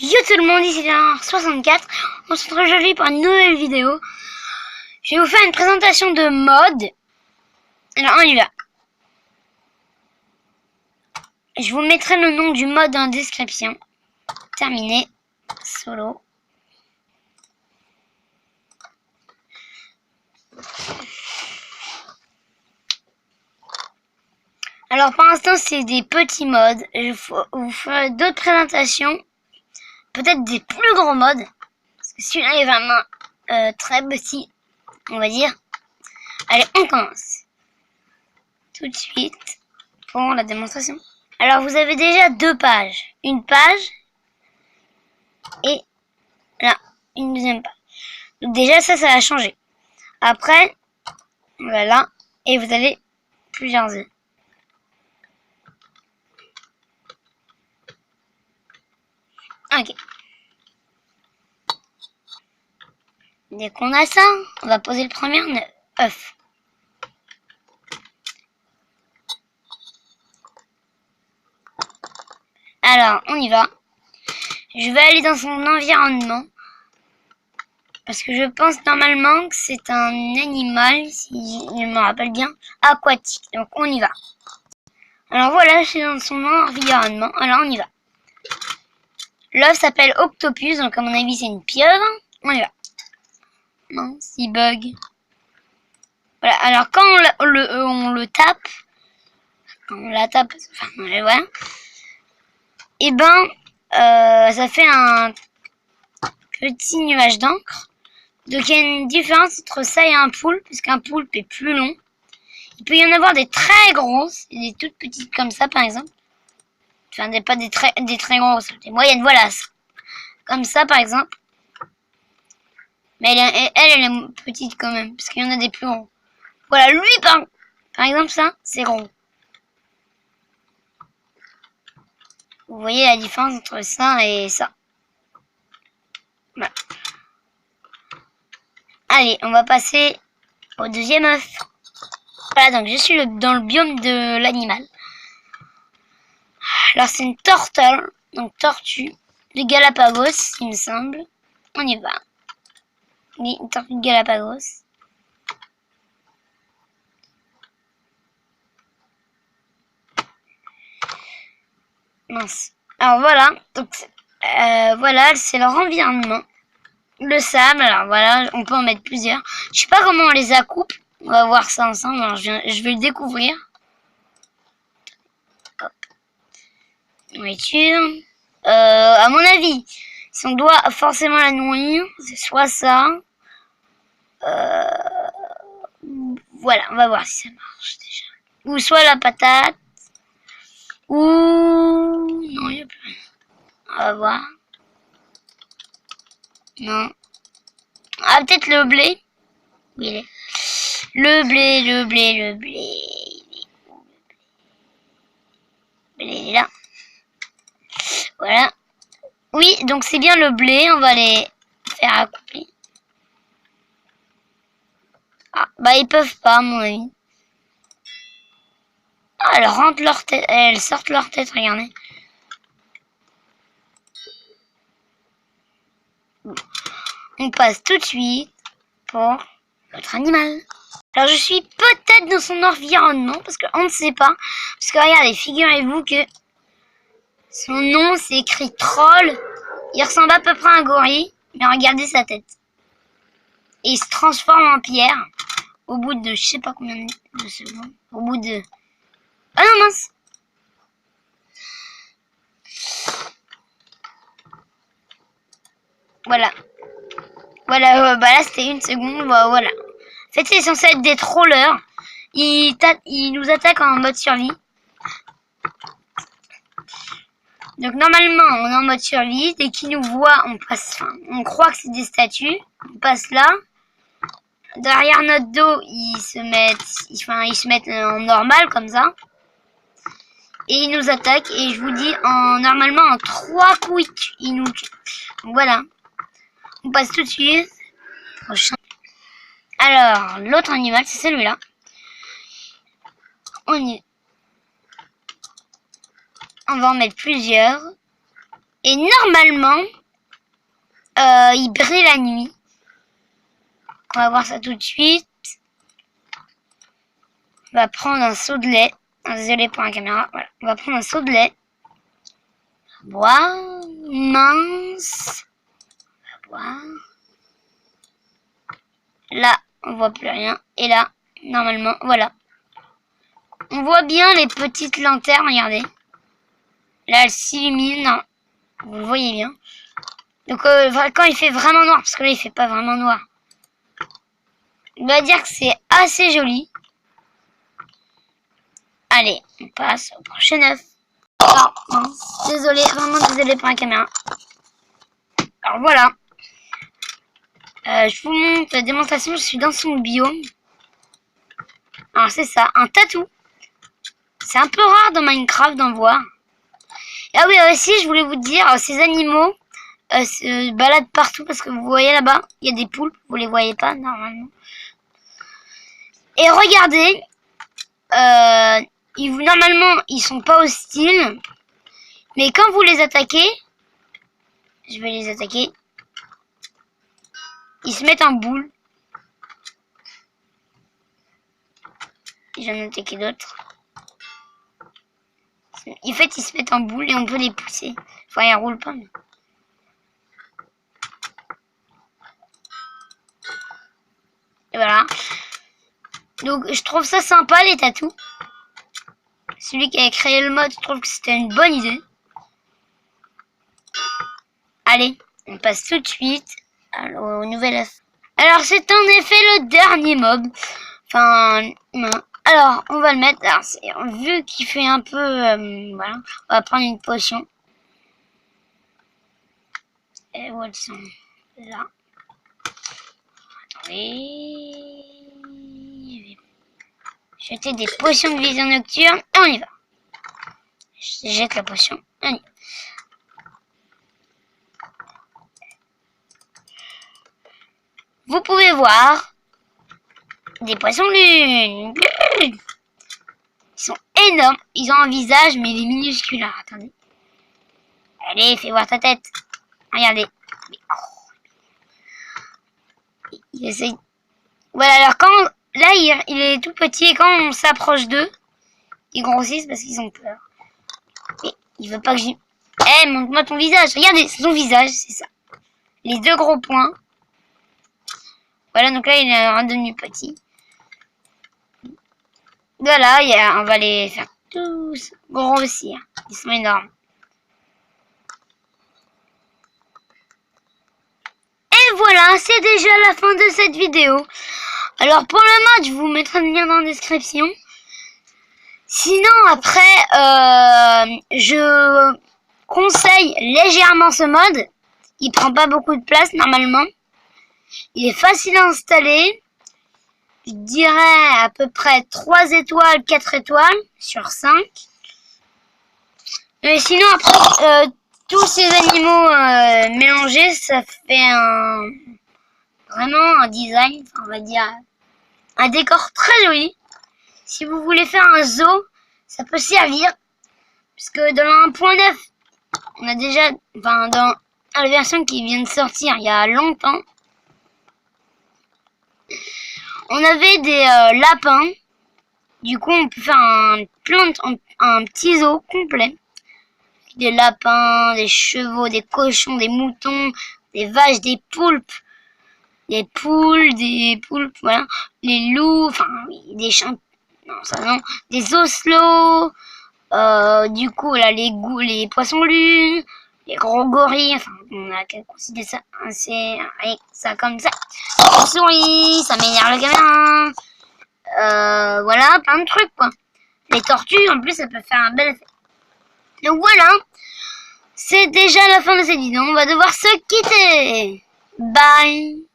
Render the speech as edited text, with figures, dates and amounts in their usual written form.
Yo tout le monde, ici c'est 64. On se retrouve aujourd'hui pour une nouvelle vidéo. Je vais vous faire une présentation de mode. Alors on y va. Je vous mettrai le nom du mode en description. Terminé. Solo. Alors pour l'instant c'est des petits modes. Je vous ferai d'autres présentations. Peut-être des plus gros modes. Parce que celui-là est vraiment très petit. On va dire. Allez, on commence. Tout de suite pour la démonstration. Alors vous avez déjà deux pages. Une page et là, une deuxième page. Donc déjà ça va changer. Après, voilà. Et vous avez plusieurs œufs. Ok. Dès qu'on a ça, on va poser le premier œuf. Alors, on y va. Je vais aller dans son environnement. Parce que je pense normalement que c'est un animal, si je me rappelle bien, aquatique. Donc on y va. Alors voilà, je suis dans son environnement. Alors on y va. L'œuf s'appelle Octopus, donc à mon avis c'est une pieuvre. On y va. Non, si bug. Voilà, alors quand on le tape, quand on la tape, enfin voilà, et ben ça fait un petit nuage d'encre. Donc il y a une différence entre ça et un poulpe, puisqu'un poulpe est plus long. Il peut y en avoir des très grosses et des toutes petites comme ça par exemple. Enfin pas des très grosses, des moyennes, voilà. Comme ça par exemple. Mais elle est petite quand même, parce qu'il y en a des plus gros. Voilà, lui par exemple ça, c'est gros. Vous voyez la différence entre ça et ça. Voilà. Allez, on va passer au deuxième œuf. Voilà, donc je suis dans le biome de l'animal. Alors c'est une tortue, donc tortue de Galapagos, il me semble. On y va. Oui, une tortue de Galapagos. Mince. Alors voilà, donc voilà, c'est leur environnement. Le sable, alors voilà, on peut en mettre plusieurs. Je sais pas comment on les accoupe. On va voir ça ensemble. Alors je vais le découvrir. Hop. Nourriture. À mon avis, si on doit forcément la nourrir, c'est soit ça. Voilà, on va voir si ça marche déjà. Ou soit la patate. Ou non, il n'y a plus rien. On va voir. Non. Ah, peut-être le blé. Oui, il est. Le blé. Le blé, il est là. Voilà. Oui, donc c'est bien le blé. On va les faire accoupler. Ah, bah ils peuvent pas, à mon avis. Ah, elles rentrent leur tête. Elles sortent leur tête, regardez. On passe tout de suite pour notre animal. Alors je suis peut-être dans son environnement, parce qu'on ne sait pas. Parce que regardez, figurez-vous que son nom c'est écrit troll. Il ressemble à peu près à un gorille, mais regardez sa tête. Et il se transforme en pierre au bout de je sais pas combien de secondes. Au bout de... Ah non mince. Voilà. Voilà, bah là c'était une seconde, bah, voilà. En fait c'est censé être des trollers. Ils nous attaquent en mode survie. Donc normalement on est en mode survie. Dès qu'ils nous voient, on passe. Enfin, on croit que c'est des statues. On passe là. Derrière notre dos, ils se mettent en normal comme ça. Et ils nous attaquent. Et je vous dis, normalement en 3 coups, ils nous tuent. Donc voilà. On passe tout de suite au prochain. Alors, l'autre animal, c'est celui-là. On va en mettre plusieurs. Et normalement, il brille la nuit. On va voir ça tout de suite. On va prendre un seau de lait. Désolé pour la caméra. Voilà. On va prendre un seau de lait. Boire. Mince. On va boire. Là, on voit plus rien. Et là, normalement, voilà. On voit bien les petites lanternes, regardez. Là, elles s'illuminent. Vous le voyez bien. Donc, quand il fait vraiment noir, parce que là, il fait pas vraiment noir. On va dire que c'est assez joli. Allez, on passe au prochain œuf. Alors, désolé, vraiment désolé pour la caméra. Alors, voilà. Je vous montre la démonstration, je suis dans son biome. Alors, c'est ça, un tatou. C'est un peu rare dans Minecraft d'en voir. Ah oui, aussi, je voulais vous dire, ces animaux se baladent partout parce que vous voyez là-bas, il y a des poules, vous les voyez pas normalement. Et regardez, normalement, ils sont pas hostiles, mais quand vous les attaquez, je vais les attaquer, ils se mettent en boule. J'en ai attaqué d'autres. En fait, ils se mettent en boule et on peut les pousser. Enfin, ils roulent pas. Mais... Et voilà. Donc, je trouve ça sympa, les tatous. Celui qui a créé le mode, je trouve que c'était une bonne idée. Allez, on passe tout de suite au nouvel œuf. Alors, c'est en effet le dernier mob. Enfin, alors, on va le mettre. Alors, vu qu'il fait un peu... voilà, on va prendre une potion. Et où elles sont? Là. Attendez. Jeter des potions de vision nocturne. Et on y va. Je jette la potion. On y va. Vous pouvez voir des poissons lunes. Ils sont énormes. Ils ont un visage, mais il est minuscule. Alors, attendez. Allez, fais voir ta tête. Regardez. Il essaye. Voilà, alors quand... Là, il est tout petit et quand on s'approche d'eux, ils grossissent parce qu'ils ont peur. Mais il veut pas que j'y... Eh, montre-moi ton visage. Regardez, c'est son visage, c'est ça. Les deux gros points. Voilà, donc là, il est redevenu petit. Voilà, on va les faire tous grossir. Ils sont énormes. Et voilà, c'est déjà la fin de cette vidéo. Alors pour le mode, je vous mettrai le lien dans la description. Sinon après, je conseille légèrement ce mode. Il prend pas beaucoup de place normalement. Il est facile à installer. Je dirais à peu près 3 étoiles, 4 étoiles sur 5. Mais sinon après, tous ces animaux mélangés, ça fait vraiment un design, on va dire, un décor très joli. Si vous voulez faire un zoo, ça peut servir. Puisque dans 1.9, on a déjà, enfin dans la version qui vient de sortir il y a longtemps, on avait des lapins. Du coup, on peut faire un petit zoo complet. Des lapins, des chevaux, des cochons, des moutons, des vaches, des poulpes. Des poules, voilà. Les loups, enfin, des chiens, non, ça non. Des oslots, du coup, là, les poissons lunes, les gros gorilles, enfin, on a considéré ça, ça comme ça. La souris, ça m'énerve le caméra. Voilà, plein de trucs, quoi. Les tortues, en plus, ça peut faire un bel effet. Donc voilà, c'est déjà la fin de cette vidéo. On va devoir se quitter. Bye.